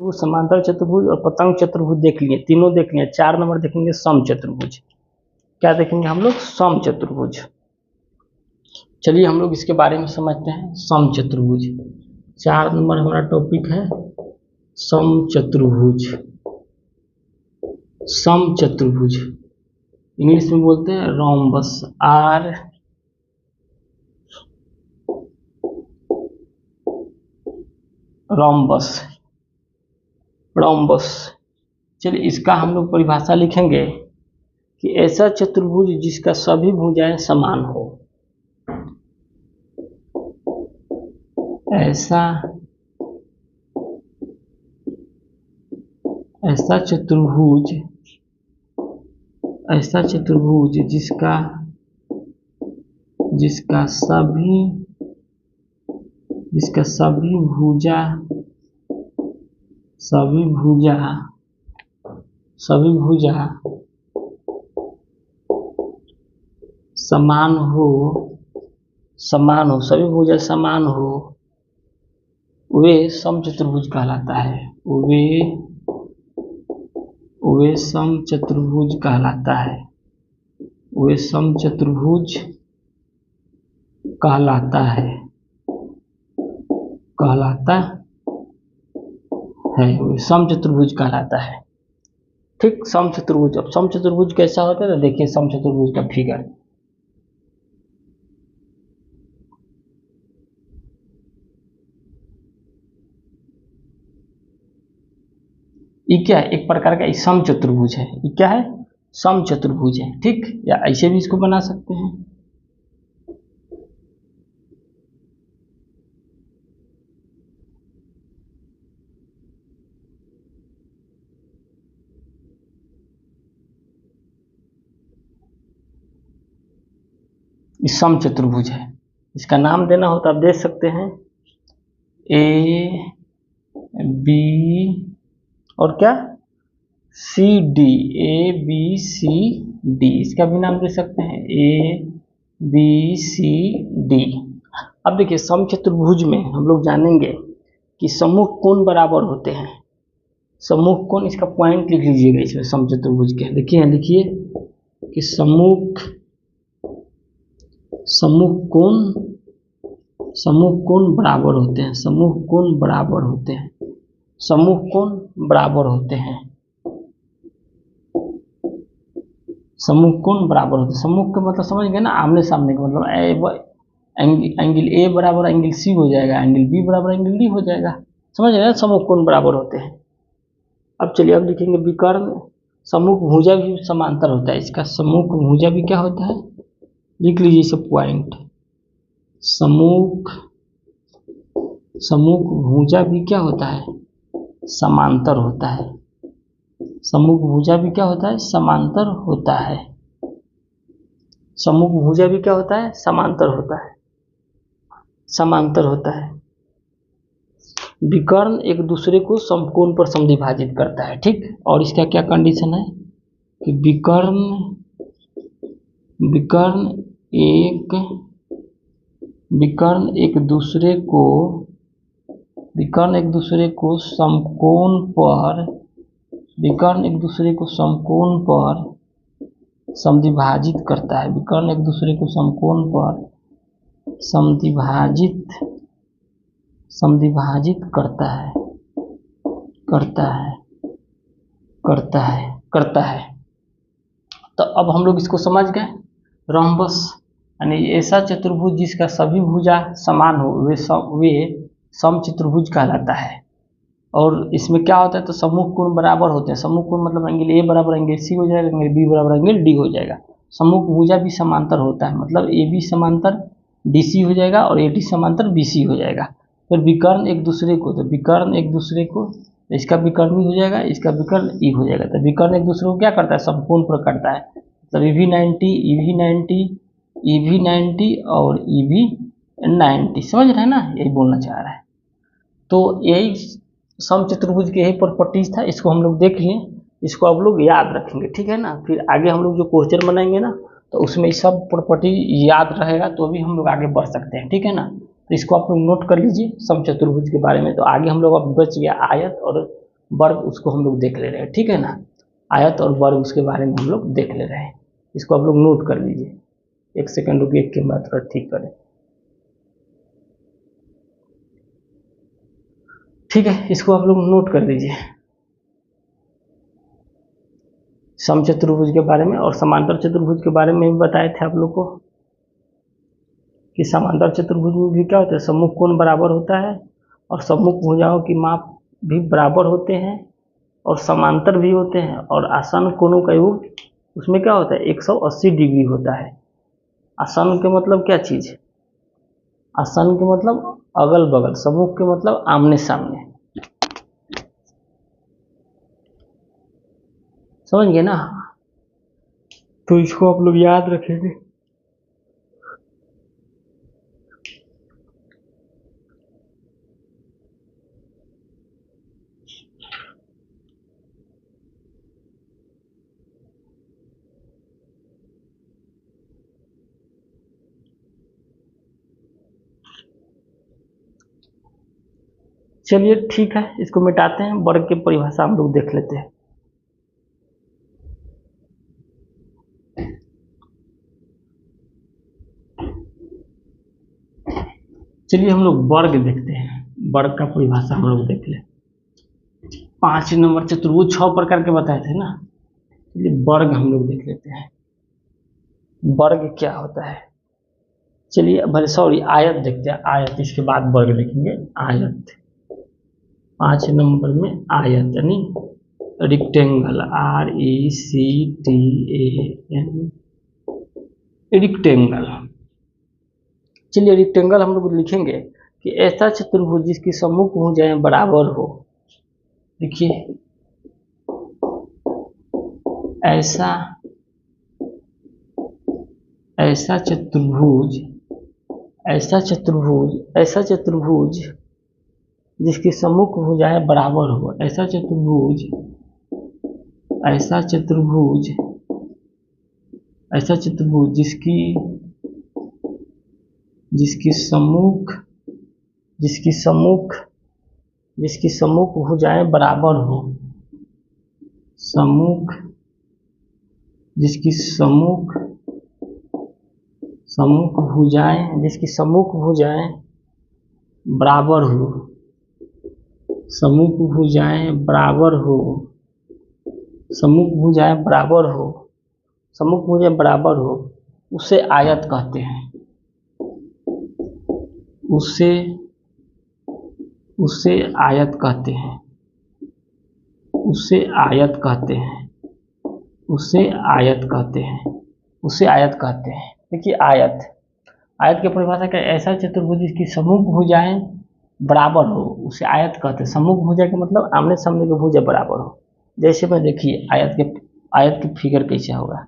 चतुर्भुज, समांतर चतुर्भुज और पतंग चतुर्भुज देख लिए, तीनों देख लिए। 4 नंबर देखेंगे सम चतुर्भुज। क्या देखेंगे हम लोग? सम चतुर्भुज। चलिए हम लोग इसके बारे में समझते हैं। सम चतुर्भुज 4 नंबर हमारा टॉपिक है सम चतुर्भुज। सम चतुर्भुज इंग्लिश में बोलते हैं रोम्बस, आर रोम्बस, रोम्बस। चलिए इसका हम लोग परिभाषा लिखेंगे कि ऐसा चतुर्भुज जिसका सभी भुजाएं समान हो। ऐसा चतुर्भुज जिसका सभी भुजा समान हो, सभी भुजा समान हो, वे सम चतुर्भुज कहलाता है। वे सम चतुर्भुज कहलाता है। वे सम चतुर्भुज कहलाता है। वे सम चतुर्भुज कहलाता है। ठीक, सम चतुर्भुज। अब सम चतुर्भुज कैसा होता है तो देखिए सम चतुर्भुज का फिगर। ये क्या है? एक प्रकार का सम चतुर्भुज है। ये क्या है? सम चतुर्भुज है। ठीक, या ऐसे भी इसको बना सकते हैं। सम चतुर्भुज है। इसका नाम देना हो तो आप दे सकते हैं ए बी और क्या C D, A B C D. इसका भी नाम दे सकते हैं ए बी सी डी। अब देखिए सम चतुर्भुज में हम लोग जानेंगे कि सम्मुख कोण बराबर होते हैं। सम्मुख कोण, इसका पॉइंट लिख लीजिएगा इसमें सम चतुर्भुज के। देखिए लिखिए कि सम्मुख कोण बराबर होते हैं। सम्मुख कोण बराबर होते हैं। सम्मुख कोण बराबर होते हैं। सम्मुख कोण बराबर होते हैं। सम्मुख का मतलब समझ गए ना, आमने सामने का मतलब एंगल ए बराबर एंगल सी हो जाएगा, एंगल बी बराबर एंगल डी हो जाएगा। समझ रहे हैं? सम्मुख कोण बराबर होते हैं। अब चलिए अब लिखेंगे विकर्ण। सम्मुख भुजा भी समांतर होता है। इसका सम्मुख भुजा भी क्या होता है? लिख लीजिए इसे पॉइंट। सम्मुख भुजा भी क्या होता है? समांतर होता है। सम्मुख भुजा भी क्या होता है? समांतर होता है। सम्मुख भुजा भी क्या होता है? समांतर होता है। विकर्ण एक दूसरे को समकोण पर समद्विभाजित करता है। ठीक, और इसका क्या कंडीशन है कि विकर्ण एक दूसरे को समकोण पर समद्विभाजित करता है। विकर्ण एक दूसरे को समकोण पर समद्विभाजित करता है। तो अब हम लोग इसको समझ गए। रोम्बस यानी ऐसा चतुर्भुज जिसका सभी भुजा समान हो, वे सम चतुर्भुज कहलाता है। और इसमें क्या होता है तो सम्मुख कोण बराबर होते हैं। सम्मुख कोण मतलब एंगल ए बराबर एंगल सी हो जाएगा, एंगल बी बराबर एंगल डी हो जाएगा। सम्मुख भुजा भी समांतर होता है, मतलब ए बी समांतर डी सी हो जाएगा और ए डी समांतर बी सी हो जाएगा। फिर विकर्ण एक दूसरे को, इसका विकर्ण हो जाएगा, इसका विकर्ण ई हो जाएगा। तो विकर्ण एक दूसरे को क्या करता है? समकोण पर करता है। मतलब EV 90 और EV 90। समझ रहे हैं ना, यही बोलना चाह रहा है। तो यही सम चतुर्भुज के यही प्रॉपर्टीज था। इसको हम लोग देख लें, इसको आप लोग याद रखेंगे। ठीक है ना, फिर आगे हम लोग जो क्वेश्चन बनाएंगे ना तो उसमें सब प्रॉपर्टी याद रहेगा तो भी हम लोग आगे बढ़ सकते हैं। ठीक है ना, तो इसको आप लोग नोट कर लीजिए सम चतुर्भुज के बारे में। तो आगे हम लोग अब बच गया आयत और वर्ग उसको हम लोग देख ले रहे हैं, ठीक है ना। आयत और वर्ग उसके बारे में हम लोग देख ले रहे हैं, इसको आप लोग नोट कर लीजिए। एक सेकंड रुकिए, एक के बाद थोड़ा ठीक करें, ठीक है। इसको आप लोग नोट कर लीजिए, समचतुर्भुज के बारे में और समांतर चतुर्भुज के बारे में भी बताए थे आप लोग को कि समांतर चतुर्भुज में भी क्या होता है, सम्मुख कोण बराबर होता है और सम्मुख भुजाओं की माप भी बराबर होते हैं और समांतर भी होते हैं, और आसन कोणों का योग उसमें क्या होता है 180 डिग्री होता है। आसन के मतलब क्या चीज़ है, आसन के मतलब अगल बगल, सम्मुख के मतलब आमने सामने, समझ गए ना। तो इसको आप लोग याद रखेंगे। चलिए ठीक है, इसको मिटाते हैं, वर्ग की परिभाषा हम लोग देख लेते हैं। चलिए हम लोग वर्ग देखते हैं, वर्ग का परिभाषा हम लोग देख ले। 5 नंबर चतुर्भुज 6 प्रकार के बताए थे ना, चलिए वर्ग हम लोग देख लेते हैं, वर्ग क्या होता है। चलिए भले सॉरी आयत देखते हैं, आयत, इसके बाद वर्ग देखेंगे। आयत 5 नंबर में आयत यानी रिक्टेंगल, RECTAN, रिक्टेंगल। चलिए रिक्टेंगल हम लोग लिखेंगे कि ऐसा चतुर्भुज जिसकी सम्मुख भुजाएं बराबर हो। देखिए ऐसा ऐसा चतुर्भुज, ऐसा चतुर्भुज, ऐसा चतुर्भुज जिसकी सम्मुख भुजाएं बराबर हो, ऐसा चतुर्भुज, ऐसा चतुर्भुज, ऐसा चतुर्भुज जिसकी जिसकी सम्मुख जिसकी सम्मुख जिसकी सम्मुख भुजाएं बराबर हो, सम्मुख, जिसकी सम्मुख सम्मुख भुजाएं, जिसकी सम्मुख भुजाएं बराबर हो, सम्मुख भुजाएं बराबर हो, सम्मुख भुजाएं बराबर हो, सम्मुख भुजाएं बराबर हो, उसे आयत कहते हैं। उसे उसे आयत कहते हैं, उसे आयत कहते हैं, उसे आयत कहते हैं, उसे आयत कहते हैं। देखिए आयत, आयत की परिभाषा क्या है, ऐसा चतुर्भुज जिसकी सम्मुख भुजाएं बराबर हो उसे आयत कहते हैं। सम्मुख भुजा के मतलब आमने सामने की भुजा बराबर हो। जैसे में देखिए आयत की फिगर कैसे होगा,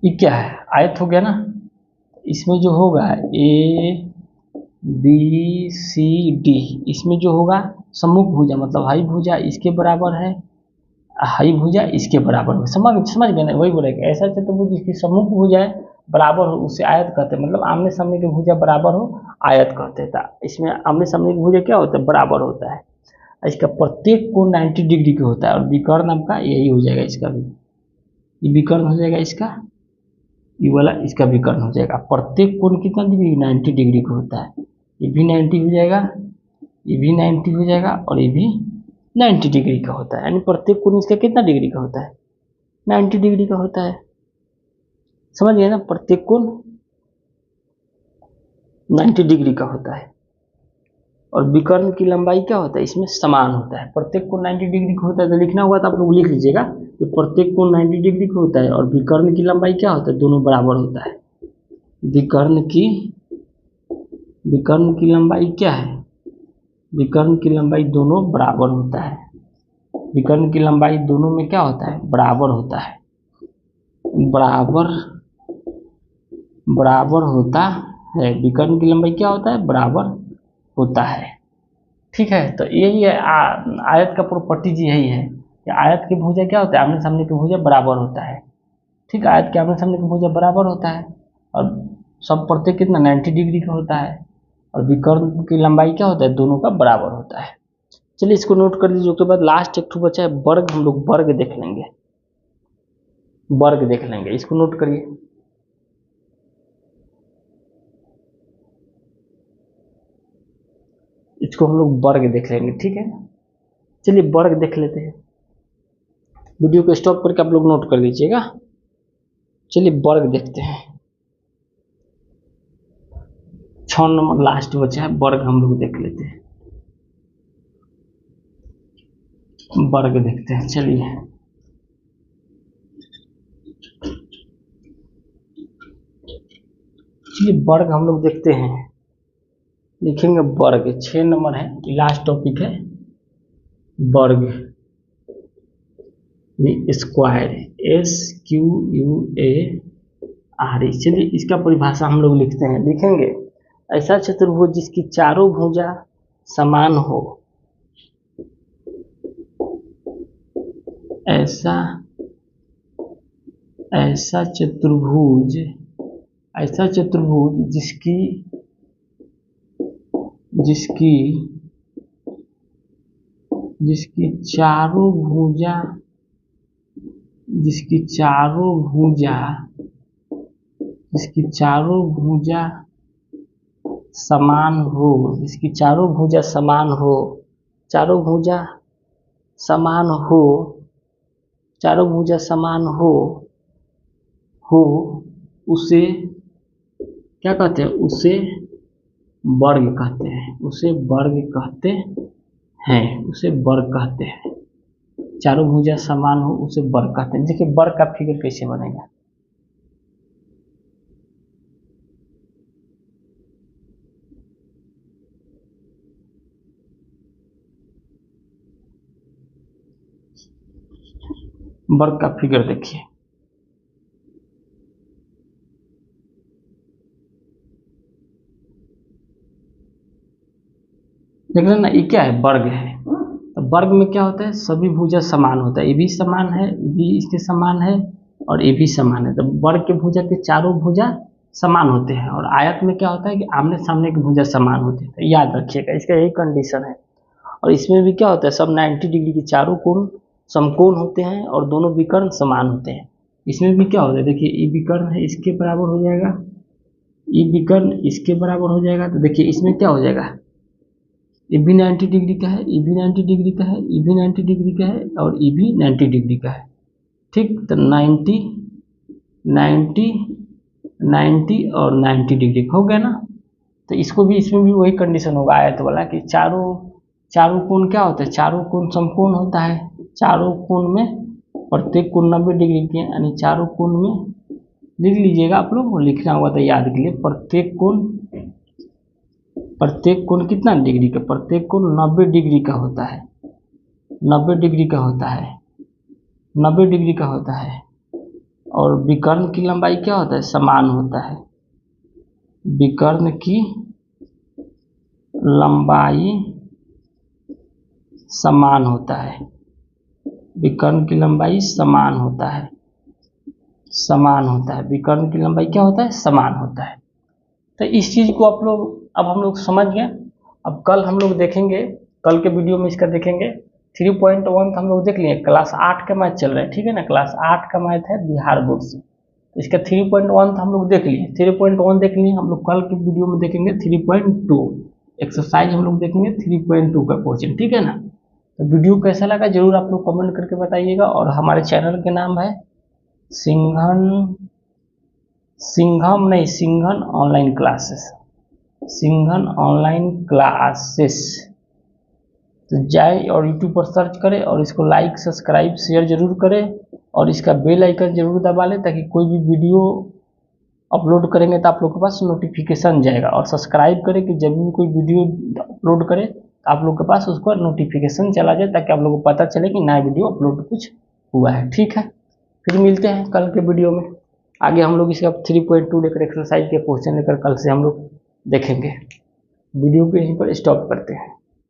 ये क्या है, आयत हो गया ना। इसमें जो होगा ABCD, इसमें जो होगा सम्मुख भुजा मतलब हाई भुजा इसके बराबर है, हाई भुजा इसके बराबर है। समझ गए ना, वही बोलेगा ऐसा चतुर्भुज जिसकी सम्मुख भुजाएं बराबर हो उसे आयत कहते हैं, मतलब आमने सामने की भुजा बराबर हो आयत कहते हैं। इसमें आमने सामने की भुजा क्या होता है, बराबर होता है। इसका प्रत्येक कोण 90 डिग्री का होता है, और विकर्ण आपका यही हो जाएगा, इसका भी ये विकर्ण हो जाएगा, इसका ये वाला इसका विकर्ण हो जाएगा। प्रत्येक कोण कितना डिग्री, 90 डिग्री का होता है। ये भी 90 हो जाएगा, ये भी 90 हो जाएगा, और ये भी 90 डिग्री का होता है। यानी प्रत्येक कोण इसका कितना डिग्री का होता है, 90 डिग्री का होता है। समझ गए ना, प्रत्येक कोण 90 डिग्री का होता है। और विकर्ण की लंबाई क्या होता है, इसमें समान होता है। प्रत्येक कोण 90 डिग्री का होता है, तो लिखना होगा तो आप लोग लिख लीजिएगा कि प्रत्येक कोण 90 डिग्री का होता है और विकर्ण की लंबाई क्या होता है, दोनों बराबर होता है। विकर्ण की लंबाई क्या है, विकर्ण की लंबाई दोनों बराबर होता है। विकर्ण की लंबाई दोनों में क्या होता है, बराबर होता है, बराबर होता है। विकर्ण की लंबाई क्या होता है, बराबर होता है। ठीक है, तो यही है आयत का प्रॉपर्टीज, यही है कि आयत की भुजा क्या होता है, आमने सामने की भुजा बराबर होता है। ठीक है, आयत के आमने सामने की भुजा बराबर होता है और सब प्रत्येक कितना 90 डिग्री का होता है। और विकर्ण की लंबाई क्या होता है, दोनों का बराबर होता है। चलिए इसको नोट कर लीजिए। उसके बाद लास्ट एक ठो बचा है वर्ग, हम लोग वर्ग देख लेंगे, वर्ग देख लेंगे, इसको नोट करिए। इसको हम लोग वर्ग देख लेंगे, ठीक है। चलिए वर्ग देख लेते हैं। वीडियो को स्टॉप करके आप लोग नोट कर लीजिएगा। चलिए वर्ग देखते हैं। 6 नंबर लास्ट बचा है, वर्ग हम लोग देख लेते हैं। वर्ग देखते हैं, चलिए वर्ग हम लोग देखते हैं। लिखेंगे वर्ग, 6 नंबर है, लास्ट टॉपिक है वर्ग, स्क्वायर, SQUARE। चलिए इसका परिभाषा हम लोग लिखते हैं, लिखेंगे ऐसा चतुर्भुज जिसकी चारों भुजा समान हो, ऐसा चतुर्भुज जिसकी चारों भुजा समान हो, उसे क्या कहते हैं, उसे वर्ग कहते हैं। चारों भुजा समान हो उसे वर्ग कहते हैं। देखिए वर्ग का फिगर कैसे बनेगा, वर्ग का फिगर देखिए। देख रहे हैं ना, ये क्या है, वर्ग है। तो वर्ग में क्या होता है, सभी भुजा समान होता है, ये भी समान है, ये भी इसके समान है और ये भी समान है। तो वर्ग के भुजा के चारों भुजा समान होते हैं। और आयत में क्या होता है कि आमने सामने की भुजा समान होती है। तो याद रखिएगा, इसका यही कंडीशन है। और इसमें भी क्या होता है, सब 90 डिग्री के चारों कोण समकोण होते हैं और दोनों विकर्ण समान होते हैं। इसमें भी क्या होता है, देखिए ये विकर्ण है, इसके बराबर हो जाएगा, ये विकर्ण इसके बराबर हो जाएगा। तो देखिए इसमें क्या हो जाएगा, ये भी 90 डिग्री का है, ये भी 90 डिग्री का है, ये भी 90 डिग्री का है और ये भी 90 डिग्री का है, ठीक। तो 90 90 90 और 90 डिग्री हो गया ना। तो इसको भी, इसमें भी वही कंडीशन होगा आयत वाला कि चारों कोण क्या होता है, चारों कोण समकोण होता है। चारों कोण में प्रत्येक कोण 90 डिग्री के, यानी चारों कोण में लिख लीजिएगा आप लोग, लिखना होगा तो याद के लिए, प्रत्येक कोण कितना डिग्री का, प्रत्येक कोण 90 डिग्री का होता है, 90 डिग्री का होता है, 90 डिग्री का होता है। और विकर्ण की लंबाई क्या होता है, समान होता है। विकर्ण की लंबाई समान होता है, विकर्ण की लंबाई समान होता है, विकर्ण की लंबाई क्या होता है, समान होता है। तो इस चीज को आप लोग, अब हम लोग समझ गए। अब कल हम लोग देखेंगे, कल के वीडियो में इसका देखेंगे 3.1 हम लोग देख लिए, क्लास 8 का मैथ चल रहा है, ठीक है ना, क्लास 8 का मैथ है बिहार बोर्ड से। तो इसका 3.1 हम लोग देख लिए, 3.1 देख लिए। हम लोग कल के वीडियो में देखेंगे 3.2 एक्सरसाइज, हम लोग देखेंगे 3.2 का क्वेश्चन, ठीक है ना। तो वीडियो कैसा लगा जरूर आप लोग कमेंट करके बताइएगा। और हमारे चैनल के नाम है सिंघम ऑनलाइन क्लासेस। तो जाए और यूट्यूब पर सर्च करें और इसको लाइक सब्सक्राइब शेयर जरूर करें और इसका बेल आइकन जरूर दबा लें, ताकि कोई भी वीडियो अपलोड करेंगे तो आप लोग के पास नोटिफिकेशन जाएगा। और सब्सक्राइब करें कि जब भी कोई वीडियो अपलोड करें तो आप लोग के पास उसका नोटिफिकेशन चला जाए, ताकि आप लोगों को पता चले कि नया वीडियो अपलोड कुछ हुआ है, ठीक है। फिर मिलते हैं कल के वीडियो में। आगे हम लोग इसका 3.2 लेकर एक्सरसाइज के क्वेश्चन लेकर कल से हम लोग देखेंगे। वीडियो को यहीं पर स्टॉप करते हैं।